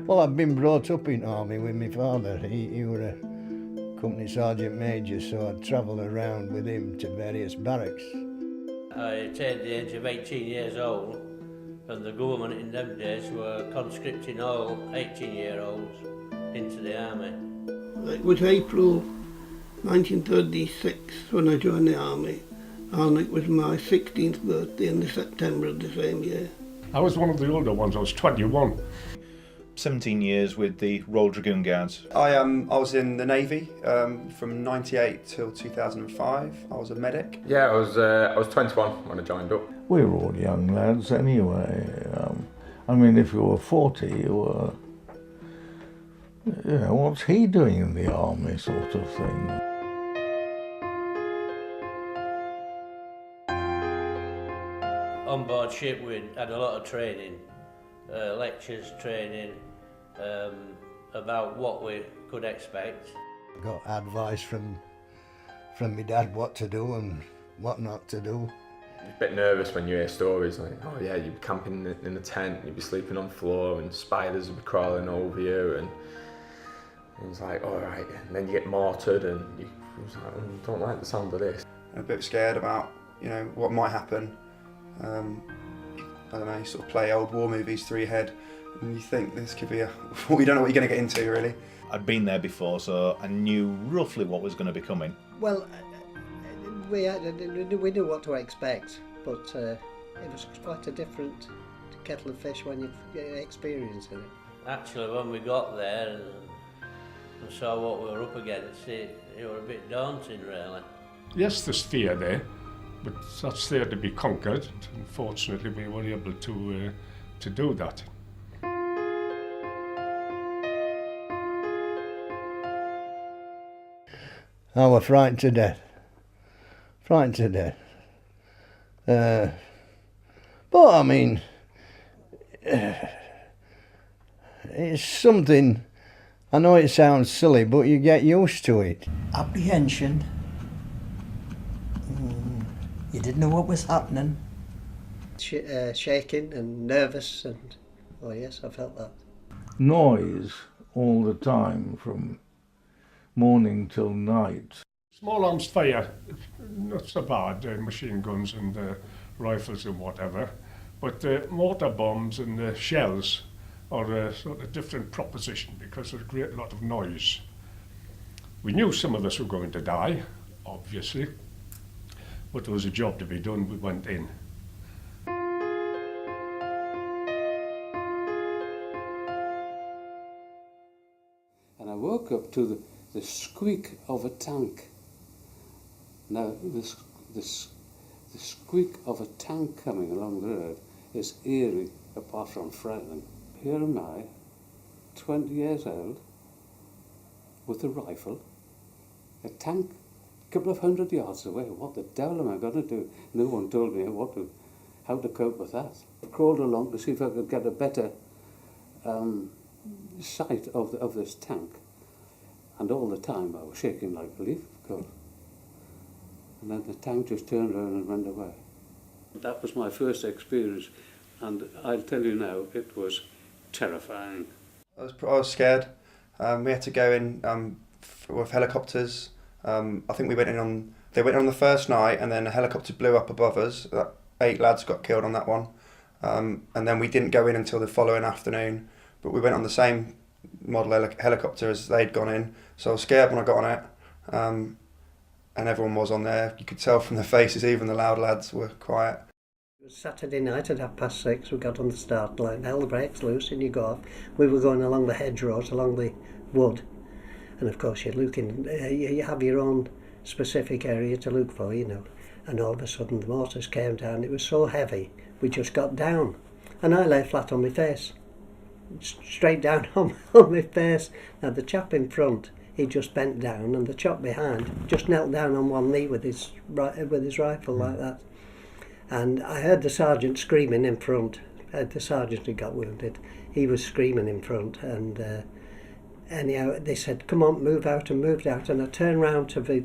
Well, I've been brought up in army with my father. He were a company sergeant major, so I'd travel around with him to various barracks. I attained the age of 18 years old, and the government in them days were conscripting all 18-year-olds into the army. It was April 1936 when I joined the army, and it was my 16th birthday in the September of the same year. I was one of the older ones, I was 21. 17 years with the Royal Dragoon Guards. I was in the Navy from '98 till 2005. I was a medic. Yeah, I was 21 when I joined up. We were all young lads anyway. I mean, if you were 40, you were, what's he doing in the army sort of thing. On board ship we had a lot of training, lectures, training about what we could expect. Got advice from my dad what to do and what not to do. You're a bit nervous when you hear stories like, oh yeah, you'd be camping in a tent, you'd be sleeping on the floor and spiders would be crawling over you, and it was like, all right, and then you get mortared and you was like, I don't like the sound of this. I'm a bit scared about, what might happen. I don't know, you sort of play old war movies through your head and you think this could be you don't know what you're going to get into really. I'd been there before, so I knew roughly what was going to be coming. Well, we knew what to expect, but it was quite a different kettle of fish when you've experienced it. Actually, when we got there and saw what we were up against, it was a bit daunting really. Yes, there's fear there, but that's there to be conquered. Unfortunately, we were able to do that. I was frightened to death. Frightened to death. But I mean, it's something, I know it sounds silly, but you get used to it. Apprehension. You didn't know what was happening. Shaking and nervous, and oh yes, I felt that. Noise all the time from morning till night. Small arms fire, not so bad, machine guns and rifles and whatever, but mortar bombs and shells are a sort of different proposition because there's a great lot of noise. We knew some of us were going to die, obviously, but there was a job to be done, we went in. And I woke up to the squeak of a tank. Now, the squeak of a tank coming along the road is eerie, apart from frightening. Here am I, 20 years old, with a rifle, a tank a couple of 100 yards away. What the devil am I going to do? No one told me how to cope with that. I crawled along to see if I could get a better sight of this tank. And all the time I was shaking like a leaf, of course. And then the tank just turned around and went away. That was my first experience, and I'll tell you now, it was terrifying. I was scared. We had to go in with helicopters. I think they went in on the first night, and then a helicopter blew up above us. 8 lads got killed on that one. And then we didn't go in until the following afternoon, but we went on the same model helicopter as they'd gone in. So I was scared when I got on it. And everyone was on there. You could tell from their faces, even the loud lads were quiet. It was Saturday night at 6:30, we got on the start line, held the brakes loose and you go off. We were going along the hedgerows, along the wood, and of course you're looking, you have your own specific area to look for, and all of a sudden the mortars came down. It was so heavy, we just got down, and I lay flat on my face, straight down on my face. Now the chap in front, he just bent down, and the chap behind just knelt down on one knee with his rifle like that. And I heard the sergeant screaming in front. The sergeant had got wounded. He was screaming in front, and anyhow they said, "Come on, move out," and moved out. And I turned round to the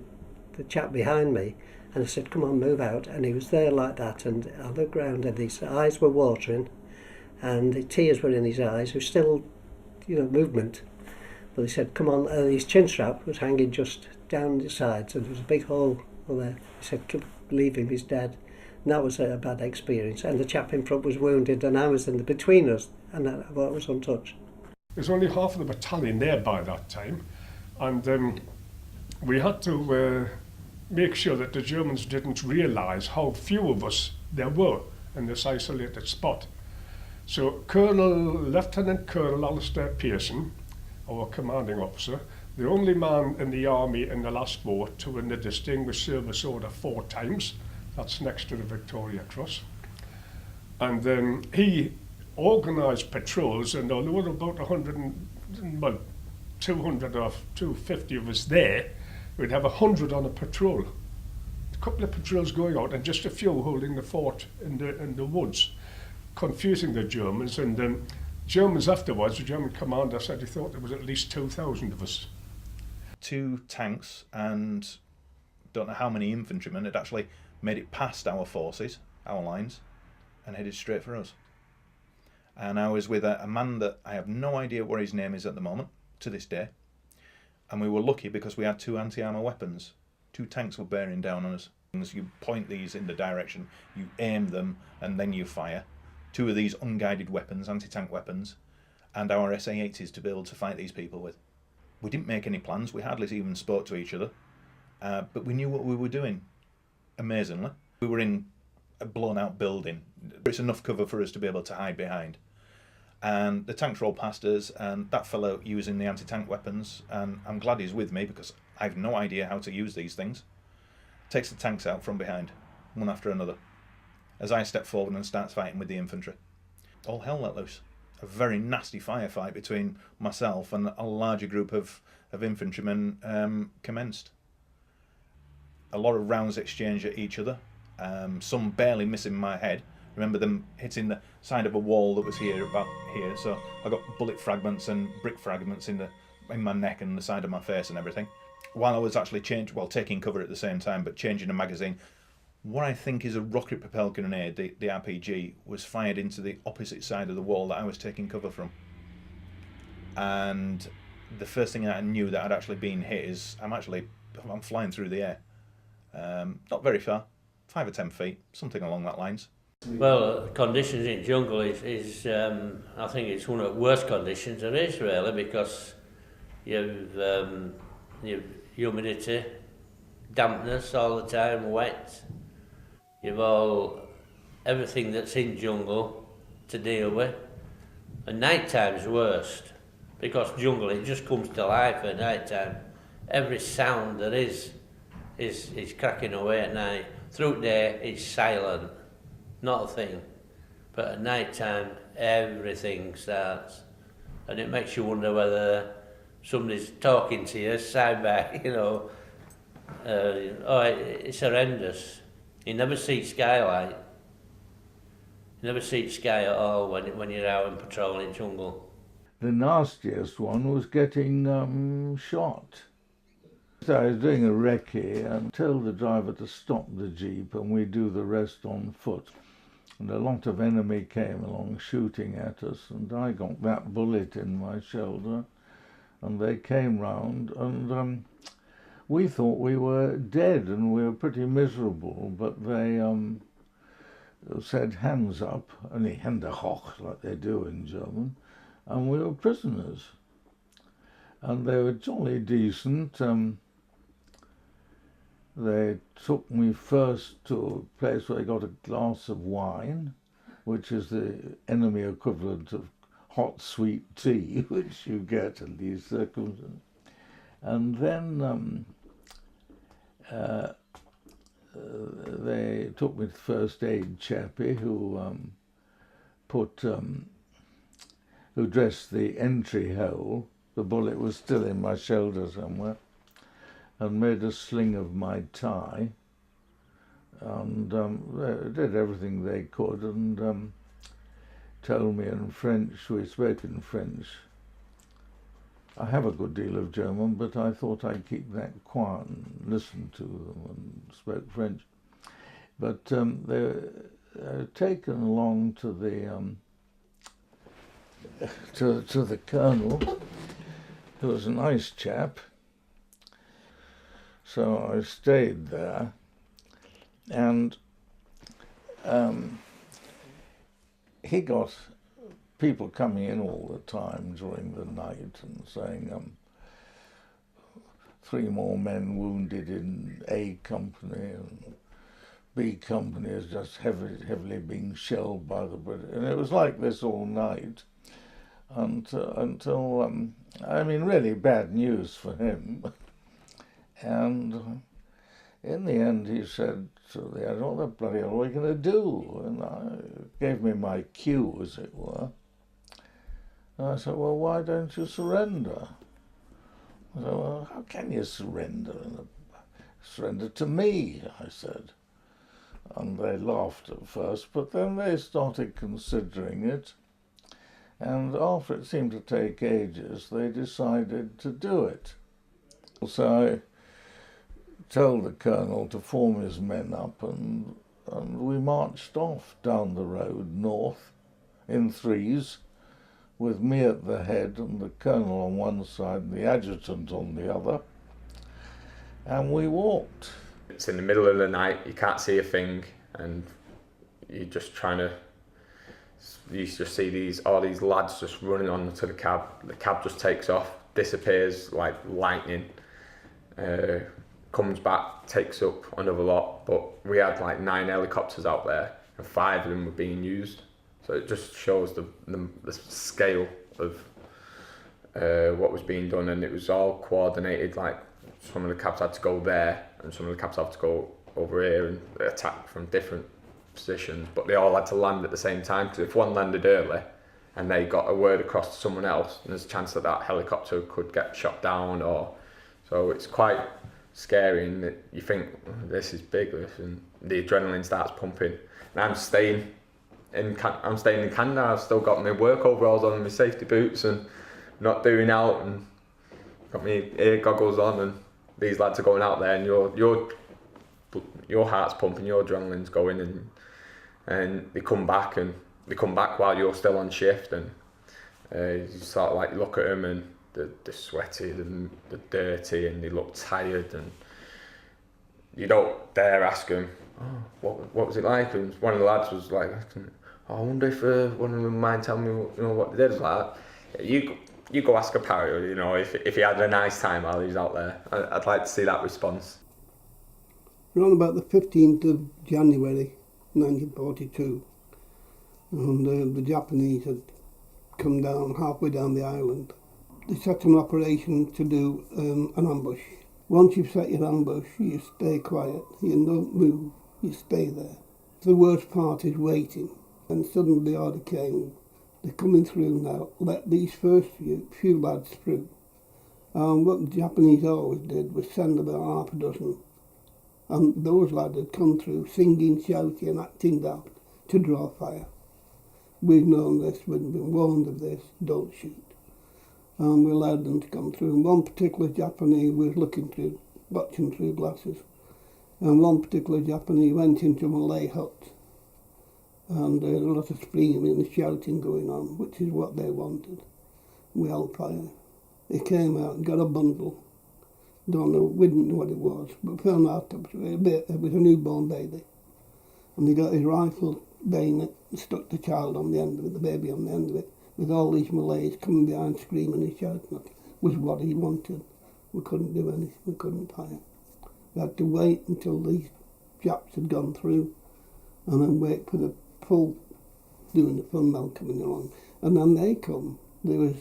chap behind me, and I said, "Come on, move out." And he was there like that. And I looked round, and his eyes were watering, and the tears were in his eyes. He was still movement. But they said, come on, his chin strap was hanging just down the sides, and there was a big hole there. He said, leave him, he's dead. And that was a bad experience. And the chap in front was wounded, and I was in the between us, and I was untouched. There's only half of the battalion there by that time, and we had to make sure that the Germans didn't realise how few of us there were in this isolated spot. So Lieutenant Colonel Alistair Pearson, our commanding officer, the only man in the army in the last war to win the Distinguished Service Order 4 times, that's next to the Victoria Cross, and he organised patrols, and there were about 200 or 250 of us there. We'd have 100 on a patrol, a couple of patrols going out and just a few holding the fort in the woods, confusing the Germans. And Germans afterwards, the German commander said he thought there was at least 2,000 of us. 2 tanks and don't know how many infantrymen had actually made it past our forces, our lines, and headed straight for us. And I was with a man that I have no idea what his name is at the moment, to this day. And we were lucky because we had 2 anti-armour weapons. 2 tanks were bearing down on us. As you point these in the direction, you aim them, and then you fire. 2 of these unguided weapons, anti-tank weapons, and our SA-80s to be able to fight these people with. We didn't make any plans, we hardly even spoke to each other, but we knew what we were doing, amazingly. We were in a blown-out building. It's enough cover for us to be able to hide behind. And the tanks rolled past us, and that fellow using the anti-tank weapons, and I'm glad he's with me because I have no idea how to use these things, takes the tanks out from behind, one after another, as I step forward and starts fighting with the infantry. All hell let loose. A very nasty firefight between myself and a larger group of infantrymen commenced. A lot of rounds exchanged at each other, some barely missing my head. Remember them hitting the side of a wall that was here, about here, so I got bullet fragments and brick fragments in my neck and the side of my face and everything. While I was actually taking cover at the same time, but changing a magazine, what I think is a rocket-propelled grenade, the RPG, was fired into the opposite side of the wall that I was taking cover from. And the first thing that I knew that I'd actually been hit is I'm flying through the air. Not very far, 5 or 10 feet, something along that lines. Well, conditions in jungle is I think it's one of the worst conditions there is really, because you've humidity, dampness all the time, wet. You've everything that's in jungle to deal with. And night time's worst, because jungle, it just comes to life at night time. Every sound there is cracking away at night. Through the day, it's silent. Not a thing, but at night time everything starts, and it makes you wonder whether somebody's talking to you side by, it's horrendous. You never see skylight, you never see sky at all when you're out and patrolling jungle. The nastiest one was getting shot. So I was doing a recce and tell the driver to stop the jeep and we do the rest on foot. And a lot of enemy came along shooting at us, and I got that bullet in my shoulder, and they came round, and we thought we were dead and we were pretty miserable, but they said hands up, only Hände hoch, like they do in German, and we were prisoners. And they were jolly decent. They took me first to a place where I got a glass of wine, which is the enemy equivalent of hot sweet tea, which you get in these circumstances. And then they took me to the first aid chappie who who dressed the entry hole. The bullet was still in my shoulder somewhere, and made a sling of my tie, and they did everything they could, and told me in French. We spoke in French. I have a good deal of German, but I thought I'd keep that quiet and listen to them and spoke French. But they were taken along to to the colonel, who was a nice chap. So I stayed there, and he got people coming in all the time during the night and saying, 3 more men wounded in A Company, and B Company is just heavily being shelled by the British. And it was like this all night until really bad news for him. And in the end he said to the admiral, what the bloody hell are we going to do? And I gave me my cue, as it were. And I said, well, why don't you surrender? I said, well, how can you surrender? Surrender to me, I said. And they laughed at first, but then they started considering it. And after it seemed to take ages, they decided to do it. So I told the colonel to form his men up, and we marched off down the road north in 3s, with me at the head and the colonel on one side and the adjutant on the other, and we walked. It's in the middle of the night, you can't see a thing, and you're just trying to, you just see all these lads just running onto the cab just takes off, disappears like lightning, comes back, takes up another lot, but we had like 9 helicopters out there and 5 of them were being used. So it just shows the scale of what was being done, and it was all coordinated. Like some of the cabs had to go there, and some of the cabs had to go over here and attack from different positions. But they all had to land at the same time, because if one landed early and they got a word across to someone else, then there's a chance that helicopter could get shot down. So it's quite scary, and you think, this is big, and the adrenaline starts pumping. And I'm staying in Canada. I've still got my work overalls on and my safety boots and not doing out, and got my ear goggles on, and these lads are going out there, and your heart's pumping, your adrenaline's going, and they come back while you're still on shift, and you sort of like look at them, and they're sweaty, they're dirty, and they look tired, and you don't dare ask them, what was it like? And one of the lads was like, I wonder if one of them might tell me, what they did. It's like, you go ask a parrot, if he had a nice time while he was out there. I'd like to see that response. Around about the 15th of January 1942, and the Japanese had come down halfway down the island. They set an operation to do an ambush. Once you've set your ambush, you stay quiet, you don't move, you stay there. The worst part is waiting, and suddenly the order came, they're coming through now, let these first few lads through. What the Japanese always did was send about half a dozen, and those lads had come through singing, shouting and acting daft to draw fire. We've known this, we've been warned of this, don't shoot. And we allowed them to come through. And one particular Japanese was watching through glasses. And one particular Japanese went into a Malay hut. And there was a lot of screaming and shouting going on, which is what they wanted. We held fire. He came out and got a bundle. We didn't know what it was, but found out it was a newborn baby. And he got his rifle bayonet and stuck the child on the end of it, the baby on the end of it, with all these Malays coming behind screaming and shouting. That was what he wanted. We couldn't do anything, we couldn't fire. We had to wait until these Japs had gone through, and then wait for the doing the full mill coming along. And then they come. There was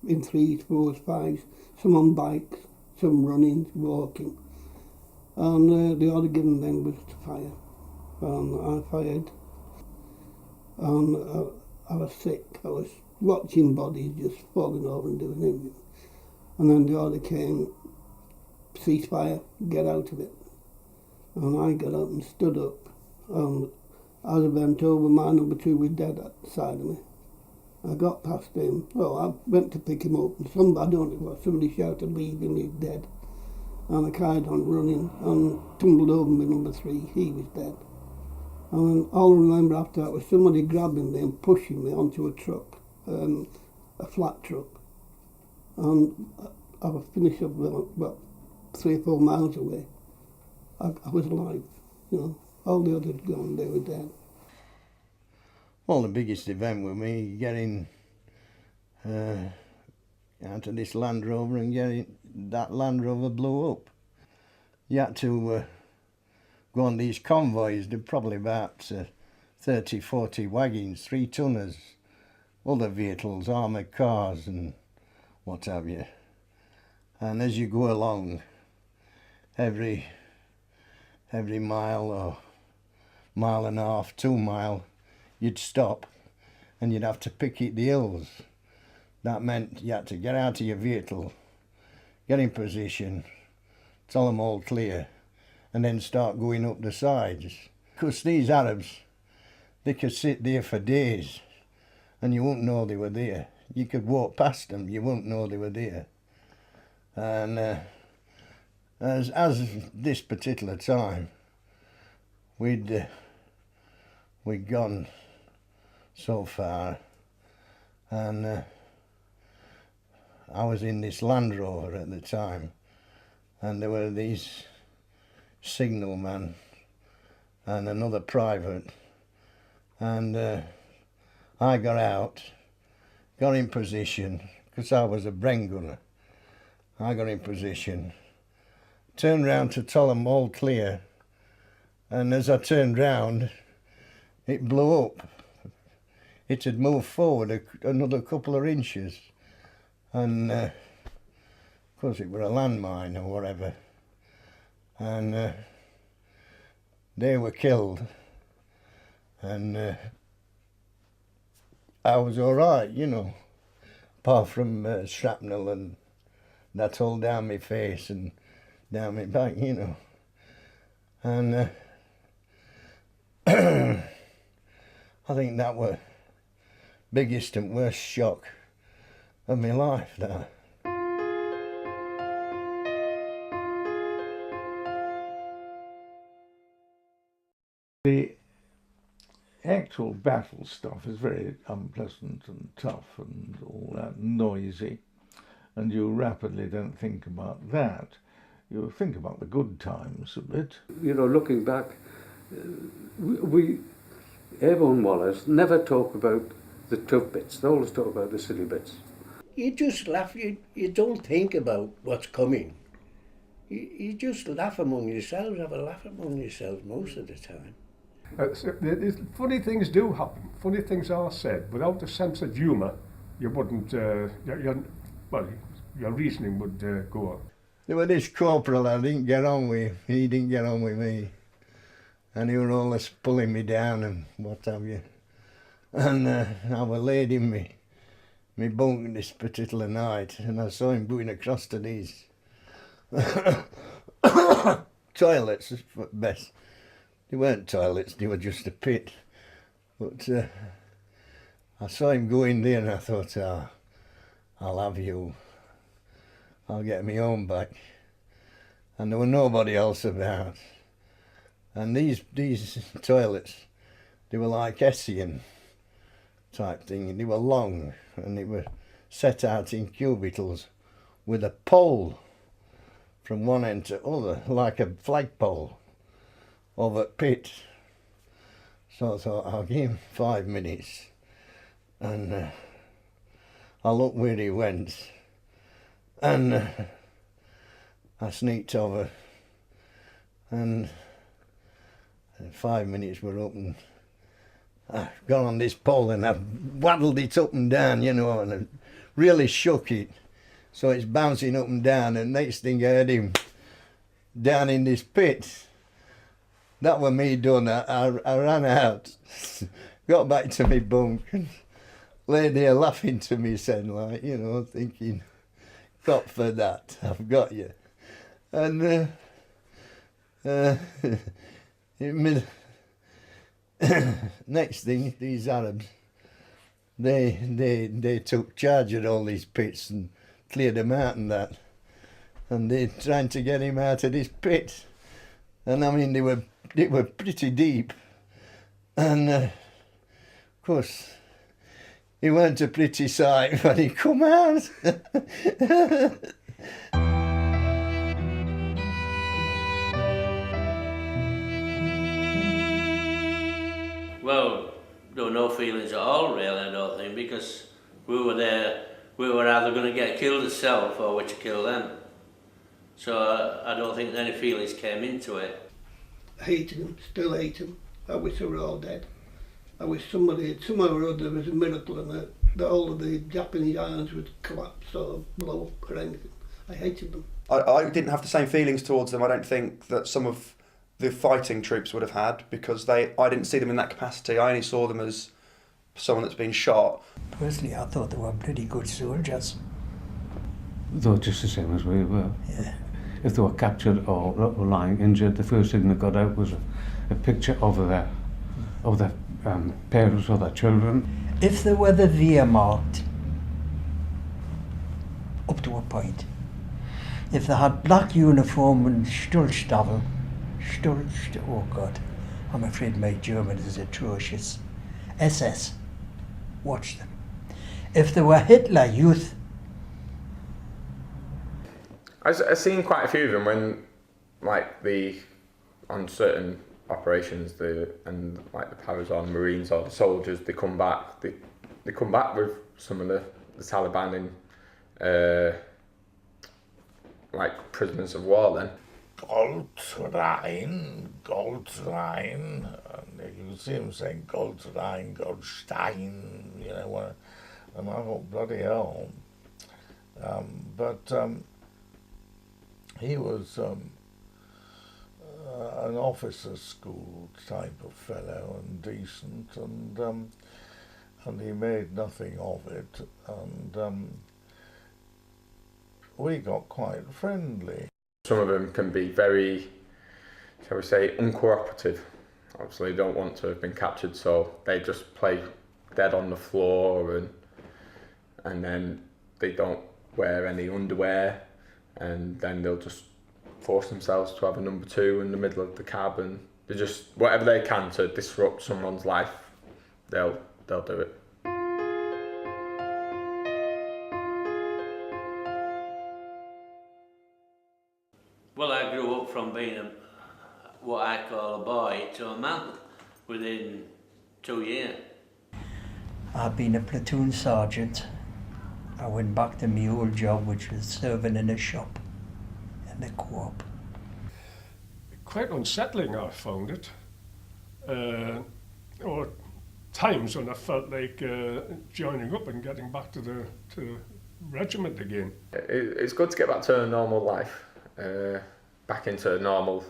in 3s, 4s, 5s, some on bikes, some running, walking. And the order given then was to fire. And I fired. And I was sick. I was watching bodies just falling over and doing everything. And then the order came, ceasefire, get out of it. And I got up and stood up, and as I bent over, my number 2 was dead at the side of me. I got past him, I went to pick him up, and somebody shouted, leave him, he's dead. And I carried on running and tumbled over my number 3, he was dead. And all I remember after that was somebody grabbing me and pushing me onto a truck. a flat truck, and I was finished up about 3 or 4 miles away. I was alive, you know. All the others gone, they were dead. Well, the biggest event with me getting out of this Land Rover and getting that Land Rover blew up. You had to go on these convoys. They're probably about 30, 40 wagons, 3-tonners, other vehicles, armoured cars and what have you. And as you go along, every mile or mile and a half, 2 mile, you'd stop and you'd have to picket the hills. That meant you had to get out of your vehicle, get in position, tell them all clear, and then start going up the sides. Because these Arabs, they could sit there for days and you wouldn't know they were there. You could walk past them, you wouldn't know they were there. And as this particular time, we'd gone so far, and I was in this Land Rover at the time, and there were these signalmen and another private, and I got out, got in position, because I was a Bren gunner. I got in position, turned round to tell them all clear, and as I turned round, it blew up. It had moved forward another couple of inches, and of course it were a landmine or whatever, and they were killed, and I was all right, you know, apart from shrapnel and that all down my face and down my back, you know. And I think that were biggest and worst shock of my life, that. The actual battle stuff is very unpleasant and tough and all that, noisy, and you rapidly don't think about that. You think about the good times a bit. You know, looking back, we airborne wallers never talk about the tough bits. They always talk about the silly bits. You just laugh. You don't think about what's coming. You just laugh among yourselves, have a laugh among yourselves most of the time. Funny things do happen. Funny things are said. Without a sense of humour, you wouldn't. Your reasoning would go on. There was this corporal I didn't get on with. He didn't get on with me, and he was always pulling me down and what have you. And I was laid in me bunk this particular night, and I saw him going across to these toilets at best. They weren't toilets, they were just a pit. But I saw him go in there and I thought, I'll have you. I'll get me home back. And there was nobody else about. And these toilets, they were like Hessian type thing. They were long and they were set out in cubicles with a pole from one end to other, like a flagpole of a pit. So I thought, I'll give him 5 minutes and I looked where he went, and I sneaked over, and 5 minutes were up, and I got on this pole and I waddled it up and down, you know, and I really shook it so it's bouncing up and down, and next thing I heard him down in this pit. That was me done. I ran out, got back to my bunk and lay there laughing to myself, like, you know, thinking, "Cop for that, I've got you." And next thing, these Arabs, they took charge of all these pits and cleared them out and that, and they're trying to get him out of this pit. And I mean, they were pretty deep, and of course, He weren't a pretty sight when he come out. Well, there were no feelings at all really, I don't think, because we were there, we were either going to get killed ourselves or we to kill them. So I don't think any feelings came into it. Hating them, still hate them. I wish they were all dead. I wish somebody, somehow or other, there was a miracle and that all of the Japanese islands would collapse or blow up or anything. I hated them. I didn't have the same feelings towards them, I don't think, that some of the fighting troops would have had, because I didn't see them in that capacity. I only saw them as someone that's been shot. Personally, I thought they were pretty good soldiers. They were just the same as we were. Yeah. If they were captured or lying injured, the first thing they got out was a picture of their parents or their children. If they were the Wehrmacht, up to a point. If they had black uniform and Stuhlstaffel, oh God, I'm afraid my German is atrocious. SS, watch them. If they were Hitler Youth. I've seen quite a few of them when, like, on certain operations, the Parazon Marines or the soldiers, they come back. They come back with some of the Taliban in, like, prisoners of war. Then. Goldrein, and you see him saying Goldrein, Goldstein, you know, and I thought, bloody hell. But he was an officer's school type of fellow and decent, and he made nothing of it, and we got quite friendly. Some of them can be very, shall we say, uncooperative. Obviously, they don't want to have been captured, so they just play dead on the floor, and then they don't wear any underwear, and then they'll just force themselves to have a number two in the middle of the cab, and they just, whatever they can to disrupt someone's life, they'll do it. Well, I grew up from being what I call a boy to a man within 2 years. I've been a platoon sergeant. I went back to my old job, which was serving in a shop, in the co-op. Quite unsettling, I found it. Or times when I felt like joining up and getting back to the regiment again. It's good to get back to a normal life, back into a normal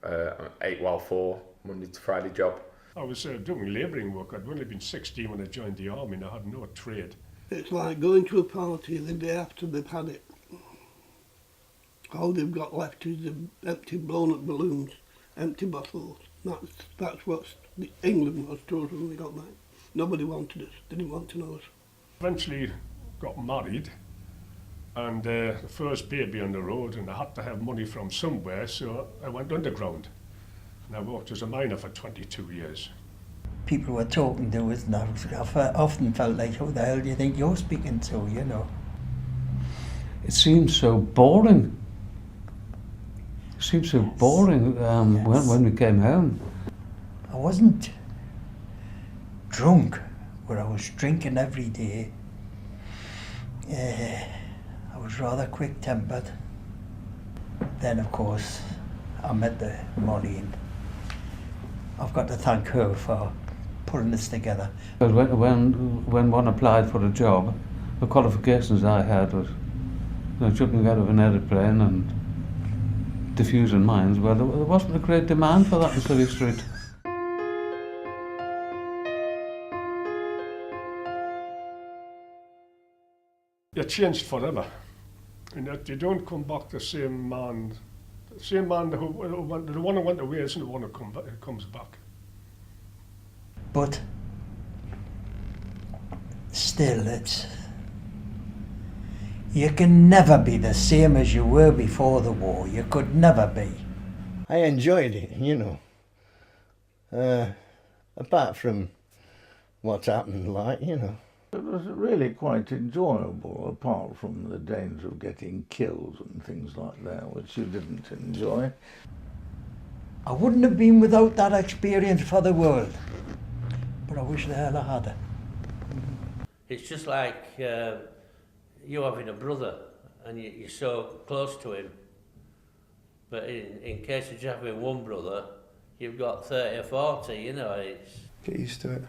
8-4 Monday to Friday job. I was doing labouring work. I'd only been 16 when I joined the army, and I had no trade. It's like going to a party the day after they've had it. All they've got left is the empty blown up balloons, empty bottles. That's what England was told when we got back. Nobody wanted us, didn't want to know us. Eventually got married, and the first baby on the road, and I had to have money from somewhere, so I went underground. And I worked as a miner for 22 years. People were talking to us, and I often felt like, who the hell do you think you're speaking to, you know? It seemed so boring. It seemed so boring when we came home. I wasn't drunk, but I was drinking every day. I was rather quick-tempered. Then, of course, I met the Maureen. I've got to thank her for putting this together. But when one applied for a job, the qualifications I had was, you know, jumping out of an aeroplane and diffusing mines. Well, there wasn't a great demand for that in Surrey Street. You're changed forever. And that you don't come back the same man. The same man the one who went away isn't the one who comes back. But still, you can never be the same as you were before the war. You could never be. I enjoyed it, you know. Apart from what happened, like, you know. It was really quite enjoyable, apart from the danger of getting killed and things like that, which you didn't enjoy. I wouldn't have been without that experience for the world, but I wish the hell I had it. It's just like you having a brother and you're so close to him, but in case of just having one brother, you've got 30 or 40, you know. It's... Get used to it.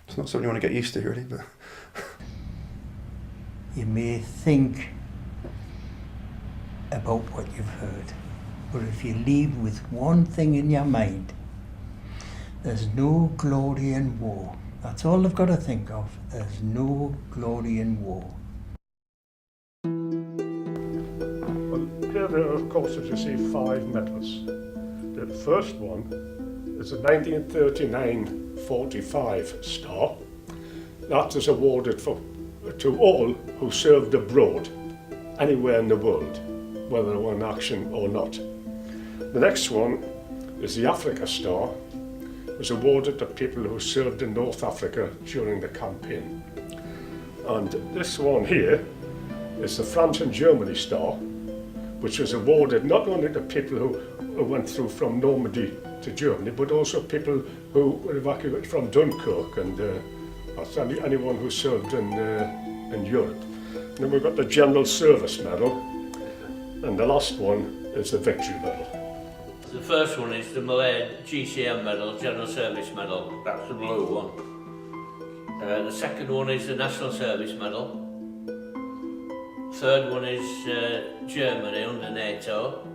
It's not something you want to get used to, really, but... You may think about what you've heard, but if you leave with one thing in your mind, there's no glory in war. That's all I've got to think of. There's no glory in war. Well, here there, of course, as you see, 5 medals. The first one is a 1939-45 star. That is awarded to all who served abroad, anywhere in the world, whether they were in action or not. The next one is the Africa Star. It was awarded to people who served in North Africa during the campaign. And this one here is the France and Germany Star, which was awarded not only to people who went through from Normandy to Germany, but also people who were evacuated from Dunkirk and anyone who served in Europe. And then we've got the General Service Medal, and the last one is the Victory Medal. The first one is the Malay GCM medal, General Service Medal, that's the blue one. The second one is the National Service Medal. Third one is Germany under NATO.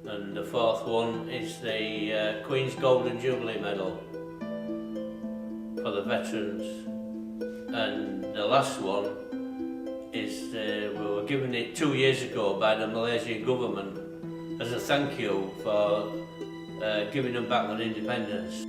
And the fourth one is the Queen's Golden Jubilee Medal for the veterans. And the last one is, we were given it 2 years ago by the Malaysian government as a thank you for giving them back their independence.